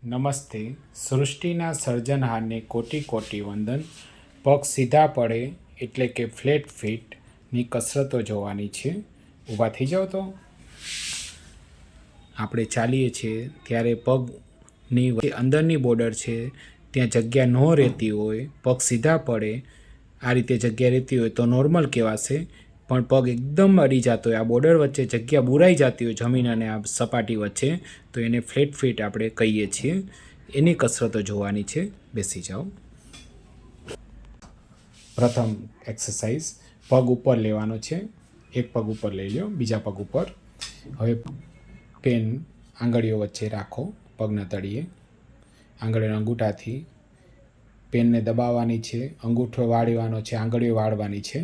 નમસ્તે. સૃષ્ટિના સર્જનહારને કોટી કોટી વંદન. પગ સીધા પડે એટલે કે ફ્લેટ ફીટની કસરતો જોવાની છે. ઊભા થઈ જાઓ. તો આપણે ચાલીએ છીએ ત્યારે પગની અંદરની બોર્ડર છે ત્યાં જગ્યા ન રહેતી હોય, પગ સીધા પડે આ રીતે જગ્યા રહેતી હોય તો નોર્મલ કહેવાશે. પણ પગ એકદમ અડી જતો હોય, આ બોર્ડર વચ્ચે જગ્યા બુરાઈ જતી હોય જમીન અને આ સપાટી વચ્ચે, તો એને ફ્લેટ ફીટ આપણે કહીએ છીએ. એની કસરતો જોવાની છે. બેસી જાઓ. પ્રથમ એક્સરસાઇઝ, પગ ઉપર લેવાનો છે. એક પગ ઉપર લઈ લો, બીજા પગ ઉપર. હવે પેન આંગળીઓ વચ્ચે રાખો, પગના તળિયે. આંગળીના અંગૂઠાથી પેનને દબાવવાની છે, અંગૂઠો વાળવાનો છે, આંગળીઓ વાળવાની છે.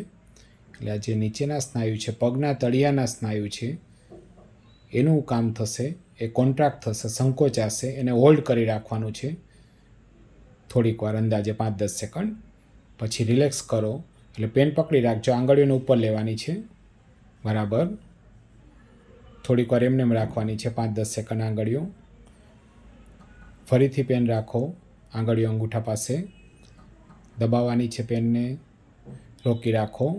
એટલે આ જે નીચેના સ્નાયુ છે, પગના તળિયાના સ્નાયુ છે, એનું કામ થશે, એ કોન્ટ્રાક્ટ થશે, સંકોચાશે, એને હોલ્ડ કરી રાખવાનું છે થોડીક વાર, અંદાજે 5-10 સેકન્ડ. પછી રિલેક્સ કરો એટલે પેન પકડી રાખજો, આંગળીઓને ઉપર લેવાની છે. બરાબર. થોડીક વાર એમને રાખવાની છે 5-10 સેકન્ડ આંગળીઓ. ફરીથી પેન રાખો, આંગળીઓ અંગૂઠા પાસે દબાવવાની છે, પેનને રોકી રાખો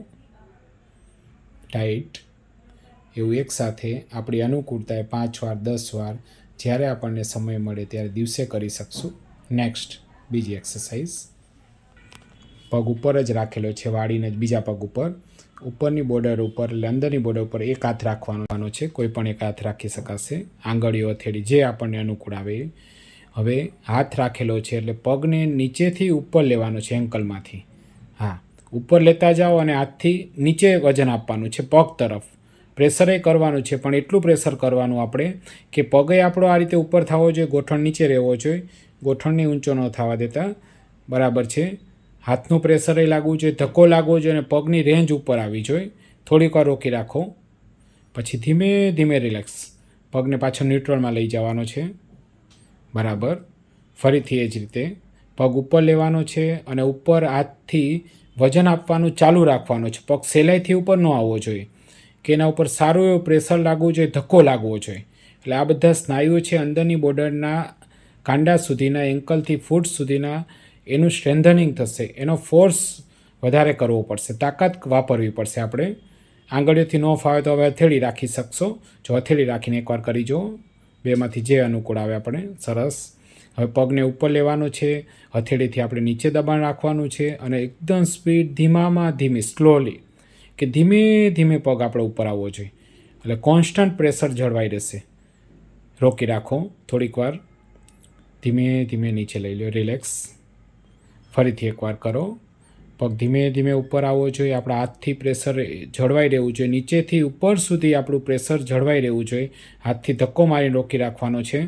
ટાઈટ. એવું એકસાથે આપણી અનુકૂળતાએ 5 વાર 10 વાર જ્યારે આપણને સમય મળે ત્યારે દિવસે કરી શકશું. નેક્સ્ટ બીજી એક્સરસાઇઝ, પગ ઉપર જ રાખેલો છે, વાળીને જ બીજા પગ ઉપર, ઉપરની બોર્ડર ઉપર એટલે અંદરની બોર્ડર ઉપર એક હાથ રાખવાનો છે. કોઈ પણ એક હાથ રાખી શકાશે, આંગળીઓ હથેળી જે આપણને અનુકૂળ આવે. હવે હાથ રાખેલો છે એટલે પગને નીચેથી ઉપર લેવાનો છે, એન્કલમાંથી. હા, ઉપર લેતા જાઓ અને હાથથી નીચે વજન આપવાનું છે, પગ તરફ પ્રેશરે કરવાનું છે. પણ એટલું પ્રેશર કરવાનું આપણે કે પગે આપણો આ રીતે ઉપર થવો જોઈએ, ગોઠણ નીચે રહેવો જોઈએ, ગોઠણને ઊંચો ન થવા દેતા. બરાબર છે. હાથનું પ્રેશરે લાગવું જોઈએ, ધક્કો લાગવો જોઈએ અને પગની રેન્જ ઉપર આવી જોઈએ. થોડીક વાર રોકી રાખો, પછી ધીમે ધીમે રિલેક્સ. પગને પાછો ન્યુટ્રલમાં લઈ જવાનો છે. બરાબર. ફરીથી એ જ રીતે પગ ઉપર લેવાનો છે અને ઉપર હાથથી વજન આપવાનું ચાલુ રાખવાનું છે. પગ સહેલાઈથી ઉપર ન આવવો જોઈએ કે એના ઉપર સારું એવું પ્રેશર લાગવું જોઈએ, ધક્કો લાગવો જોઈએ. એટલે આ બધા સ્નાયુઓ છે અંદરની બોર્ડરના કાંડા સુધીના, એન્કલથી ફૂટ સુધીના, એનું સ્ટ્રેન્થનિંગ થશે, એનો ફોર્સ વધારે કરવો પડશે, તાકાત વાપરવી પડશે આપણે. આંગળીઓથી ન ફાવે તો હવે હથેળી રાખી શકશો. જો હથેળી રાખીને એકવાર કરી જો, બેમાંથી જે અનુકૂળ આવે આપણે. સરસ. હવે પગને ઉપર લેવાનો છે, હથેળીથી આપણે નીચે દબાણ રાખવાનું છે અને એકદમ સ્પીડ, ધીમામાં ધીમી, સ્લોલી કે ધીમે ધીમે પગ આપણે ઉપર આવવો જોઈએ. એટલે કોન્સ્ટન્ટ પ્રેશર જળવાઈ રહેશે. રોકી રાખો થોડીક વાર, ધીમે ધીમે નીચે લઈ લો, રિલેક્સ. ફરીથી એકવાર કરો. પગ ધીમે ધીમે ઉપર આવવો જોઈએ, આપણા હાથથી પ્રેશર જળવાઈ રહેવું જોઈએ, નીચેથી ઉપર સુધી આપણું પ્રેશર જળવાઈ રહેવું જોઈએ. હાથથી ધક્કો મારીને રોકી રાખવાનો છે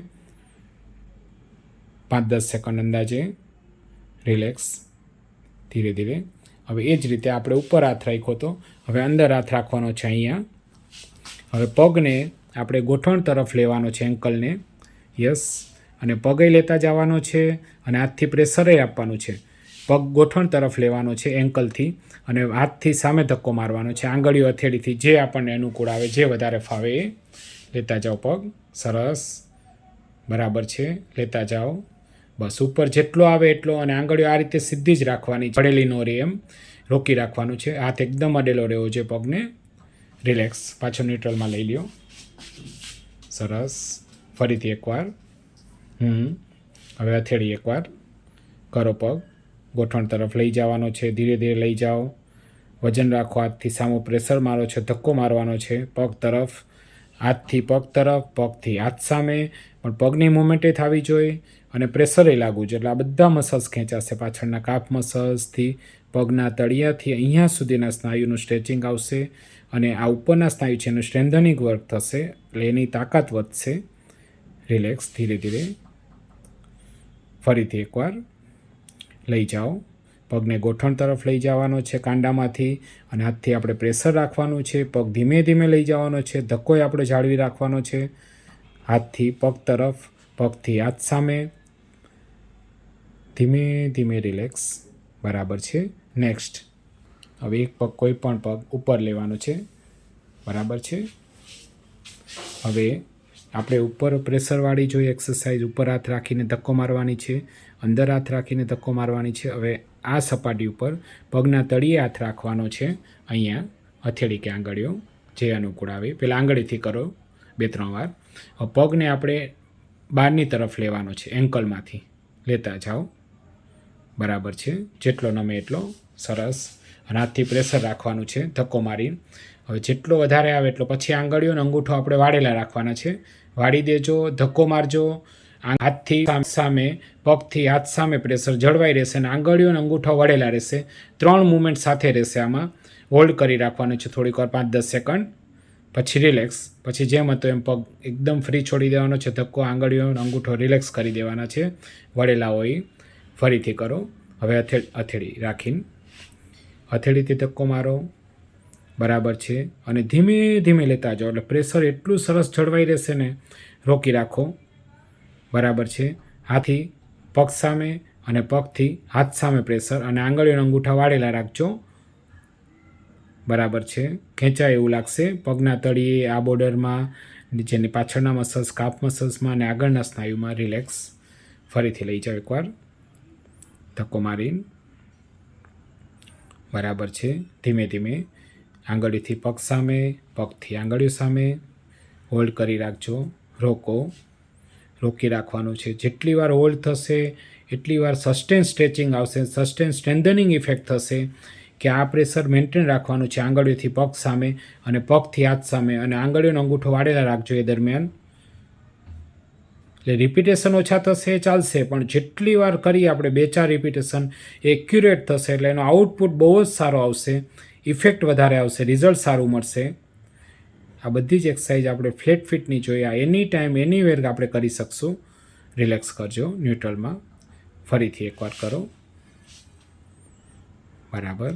5-10 સેકન્ડ અંદાજે. રિલેક્સ, ધીરે ધીરે. હવે એ જ રીતે આપણે ઉપર હાથ રાખ્યો તો હવે અંદર હાથ રાખવાનો છે અહીંયા. હવે પગને આપણે ગોઠણ તરફ લેવાનો છે, એન્કલને. યસ. અને પગે લેતા જવાનો છે અને હાથથી પ્રેશરે આપવાનું છે. પગ ગોઠણ તરફ લેવાનો છે એન્કલથી અને હાથથી સામે ધક્કો મારવાનો છે, આંગળીઓ હથેળીથી જે આપણને અનુકૂળ આવે, જે વધારે ફાવે એ લેતા જાઓ પગ. સરસ. બરાબર છે. લેતા જાઓ. બસ ઉપર જેટલો આવે એટલો, અને આંગળીઓ આ રીતે સીધી જ રાખવાની, પડેલી ન રહે એમ રોકી રાખવાનું છે. હાથ એકદમ અડેલો રહેવો જોઈએ પગને. રિલેક્સ. પાછો ન્યુટ્રલમાં લઈ લ્યો. સરસ. ફરીથી એકવાર. હવે હથેળી એકવાર કરો, પગ ગોઠણ તરફ લઈ જવાનો છે, ધીરે ધીરે લઈ જાઓ. વજન રાખો, હાથથી સામો પ્રેશર મારો છે, ધક્કો મારવાનો છે પગ તરફ, હાથથી પગ તરફ, પગથી હાથ સામે, પણ પગની મુવમેન્ટે થવી જોઈએ અને પ્રેશરે લાગવું જોઈએ. એટલે આ બધા મસલ્સ ખેંચાશે, પાછળના કાફ મસલ્સથી પગના તળિયાથી અહીંયા સુધીના સ્નાયુનું સ્ટ્રેચિંગ આવશે અને આ ઉપરના સ્નાયુ છે એનું સ્ટ્રેન્થનિંગ વર્ક થશે, એટલે એની તાકાત વધશે. રિલેક્સ, ધીરે ધીરે. ફરીથી એકવાર લઈ જાઓ. પગને ગોઠણ તરફ લઈ જવાનો છે કાંડામાંથી અને હાથથી આપણે પ્રેશર રાખવાનું છે. પગ ધીમે ધીમે લઈ જવાનો છે, ધક્કોય આપણે જાળવી રાખવાનો છે. હાથથી પગ તરફ, પગથી હાથ સામે, ધીમે ધીમે રિલેક્સ. બરાબર છે. નેક્સ્ટ. હવે એક પગ, કોઈ પણ પગ ઉપર લેવાનો છે. બરાબર છે. હવે આપણે ઉપર પ્રેશરવાળી જોઈએ એક્સરસાઇઝ, ઉપર હાથ રાખીને ધક્કો મારવાની છે, અંદર હાથ રાખીને ધક્કો મારવાની છે. હવે આ સપાટી ઉપર પગના તળિયે હાથ રાખવાનો છે, અહીંયા હથેળી કે આંગળીઓ જે અનુકૂળ આવે. પહેલાં આંગળીથી કરો 2-3 વાર. હવે પગને આપણે બહારની તરફ લેવાનો છે, એન્કલમાંથી લેતા જાઓ. બરાબર છે, જેટલો નમે એટલો. સરસ. અને હાથથી પ્રેશર રાખવાનું છે ધક્કો મારી. હવે જેટલો વધારે આવે એટલો પછી આંગળીઓ અને અંગૂઠો આપણે વાળેલા રાખવાના છે. વાળી દેજો, ધક્કો મારજો. હાથથી સામે, પગથી હાથ સામે પ્રેશર જળવાઈ રહેશે અને આંગળીઓ અને અંગૂઠો વળેલા રહેશે. 3 મૂવમેન્ટ સાથે રહેશે. આમાં હોલ્ડ કરી રાખવાનું છે થોડીક વાર, 5-10 સેકન્ડ. પછી રિલેક્સ. પછી જેમ હતો એમ પગ એકદમ ફ્રી છોડી દેવાનો છે. ધક્કો, આંગળીઓ અને અંગૂઠો રિલેક્સ કરી દેવાના છે. વળેલા હોય ફરીથી કરો. હવે હથેળી રાખીને હથેળીથી ધક્કો મારો. બરાબર છે. અને ધીમે ધીમે લેતા જાઓ એટલે પ્રેશર એટલું સરસ જળવાઈ રહેશે ને. રોકી રાખો. બરાબર છે. હાથથી પગ સામે અને પગથી હાથ સામે પ્રેશર અને આંગળીઓના અંગૂઠા વાળેલા રાખજો. બરાબર છે. ખેંચાય એવું લાગશે પગના તળિયે, આ બોર્ડરમાં, નીચેની પાછળના મસલ્સ, કાફ મસલ્સમાં અને આગળના સ્નાયુમાં. રિલેક્સ. ફરીથી લઈ જાઓ એકવાર ધક્કો મારીને. બરાબર છે. ધીમે ધીમે આંગળીથી પગ સામે, પગથી આંગળીઓ સામે. હોલ્ડ કરી રાખજો. રોકો. રોકી રાખવાનું છે. જેટલી વાર હોલ્ડ થશે એટલી વાર સસ્ટેન સ્ટ્રેચિંગ આવશે, સસ્ટેન સ્ટ્રેન્થનિંગ ઇફેક્ટ થશે કે આ પ્રેશર મેન્ટેન રાખવાનું છે. આંગળીઓથી પગ સામે અને પગથી હાથ સામે અને આંગળીઓનો અંગૂઠો વાળેલા રાખજો એ દરમિયાન. એટલે રિપીટેશન ઓછા થશે ચાલશે, પણ જેટલી વાર કરીએ આપણે 2-4 રિપીટેશન એક્યુરેટ થશે એટલે એનો આઉટપુટ બહુ જ સારો આવશે, ઇફેક્ટ વધારે આવશે, રિઝલ્ટ સારું મળશે. આ બધી જ એક્સરસાઇઝ આપણે ફ્લેટ ફીટની જોઈએ. આ એની ટાઈમ એનીવેર આપણે કરી શકશું. રિલેક્સ કરજો ન્યુટ્રલમાં. ફરીથી એકવાર કરો. બરાબર.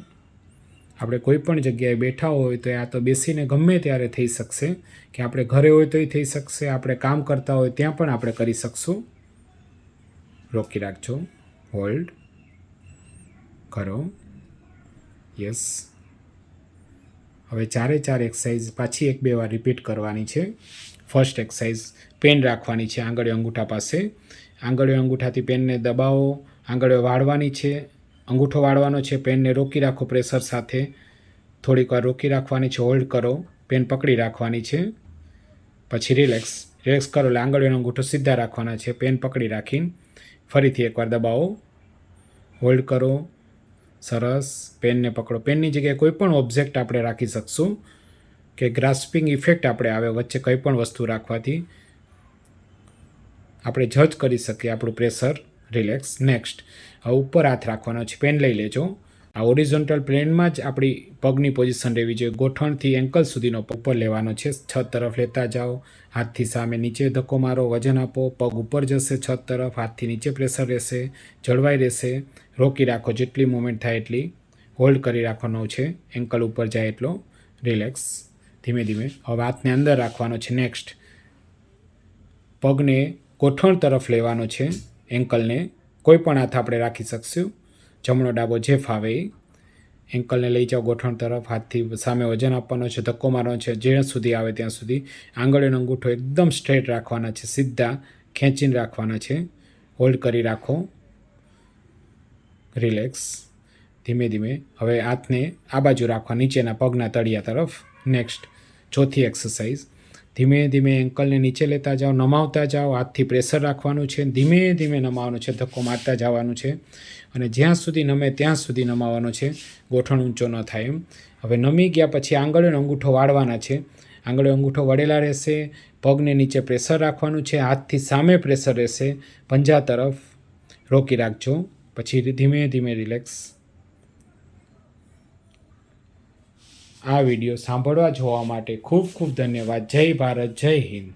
આપણે કોઈ પણ જગ્યાએ બેઠા હોય તો આ તો બેસીને ગમે ત્યારે થઈ શકશે, કે આપણે ઘરે હોય તોય થઈ શકશે, આપણે કામ કરતા હોય ત્યાં પણ આપણે કરી શકશું. રોકી રાખજો. હોલ્ડ કરો. યસ. હવે 4 એક્સરસાઇઝ પાછી 1-2 વાર રિપીટ કરવાની છે. ફર્સ્ટ એક્સરસાઇઝ, પેન રાખવાની છે આંગળીઓ અંગૂઠા પાસે. આંગળીઓ અંગૂઠાથી પેનને દબાવો. આંગળીઓ વાળવાની છે, અંગૂઠો વાળવાનો છે. પેનને રોકી રાખો પ્રેશર સાથે. થોડીક વાર રોકી રાખવાની છે. હોલ્ડ કરો. પેન પકડી રાખવાની છે. પછી રિલેક્સ. રિલેક્સ કરો એટલે આંગળીઓનો અંગૂઠો સીધા રાખવાના છે. પેન પકડી રાખીને ફરીથી એકવાર દબાવો. હોલ્ડ કરો. સરસ. પેનને પકડો. પેનની જગ્યાએ કોઈ પણ ઓબ્જેક્ટ આપણે રાખી શકશું કે ગ્રાસ્પિંગ ઇફેક્ટ આપણે આવે વચ્ચે કંઈ પણ વસ્તુ રાખવાથી આપણે જજ કરી શકીએ આપણું પ્રેશર. રિલેક્સ. નેક્સ્ટ, હવે ઉપર હાથ રાખવાનો છે. પેન લઈ લેજો. આ ઓરિઝોન્ટલ પ્લેનમાં જ આપણી પગની પોઝિશન રહેવી જોઈએ. ગોઠણથી એન્કલ સુધીનો ઉપર લેવાનો છે. છત તરફ લેતા જાઓ. હાથથી સામે નીચે ધક્કો મારો, વજન આપો. પગ ઉપર જશે છત તરફ. હાથથી નીચે પ્રેશર રહેશે, જળવાઈ રહેશે. રોકી રાખો. જેટલી મૂવમેન્ટ થાય એટલી હોલ્ડ કરી રાખવાનો છે. એન્કલ ઉપર જાય એટલો. રિલેક્સ. ધીમે ધીમે હવે હાથને અંદર રાખવાનો છે. નેક્સ્ટ, પગને ગોઠણ તરફ લેવાનો છે. એન્કલને કોઈ પણ હાથ આપણે રાખી શકશું, જમણો ડાબો જે ફાવે એ. એન્કલને લઈ જાઓ ગોઠણ તરફ. હાથથી સામે વજન આપવાનો છે, ધક્કો મારવાનો છે જ્યાં સુધી આવે ત્યાં સુધી. આંગળીનો અંગૂઠો એકદમ સ્ટ્રેટ રાખવાના છે, સીધા ખેંચીને રાખવાના છે. હોલ્ડ કરી રાખો. રિલેક્સ. ધીમે ધીમે હવે હાથને આ બાજુ રાખવા, નીચેના પગના તળિયા તરફ. નેક્સ્ટ, ચોથી એક્સરસાઇઝ, ધીમે ધીમે એન્કલને નીચે લેતા જાઓ, નમાવતા જાઓ. હાથથી પ્રેશર રાખવાનું છે, ધીમે ધીમે નમાવવાનું છે, ધક્કો મારતા જવાનું છે અને જ્યાં સુધી નમે ત્યાં સુધી નમાવવાનો છે, ગોઠણ ઊંચો ન થાય એમ. હવે નમી ગયા પછી આંગળીનો અંગૂઠો વાળવાના છે. આંગળીઓ અંગૂઠો વળેલા રહેશે. પગને નીચે પ્રેશર રાખવાનું છે. હાથથી સામે પ્રેશર રહેશે, પંજા તરફ. રોકી રાખજો. પછી ધીમે ધીમે રિલેક્સ. આ વિડીયો સાંભળવા જોવા માટે ખૂબ ખૂબ ધન્યવાદ. જય ભારત, જય હિન્દ.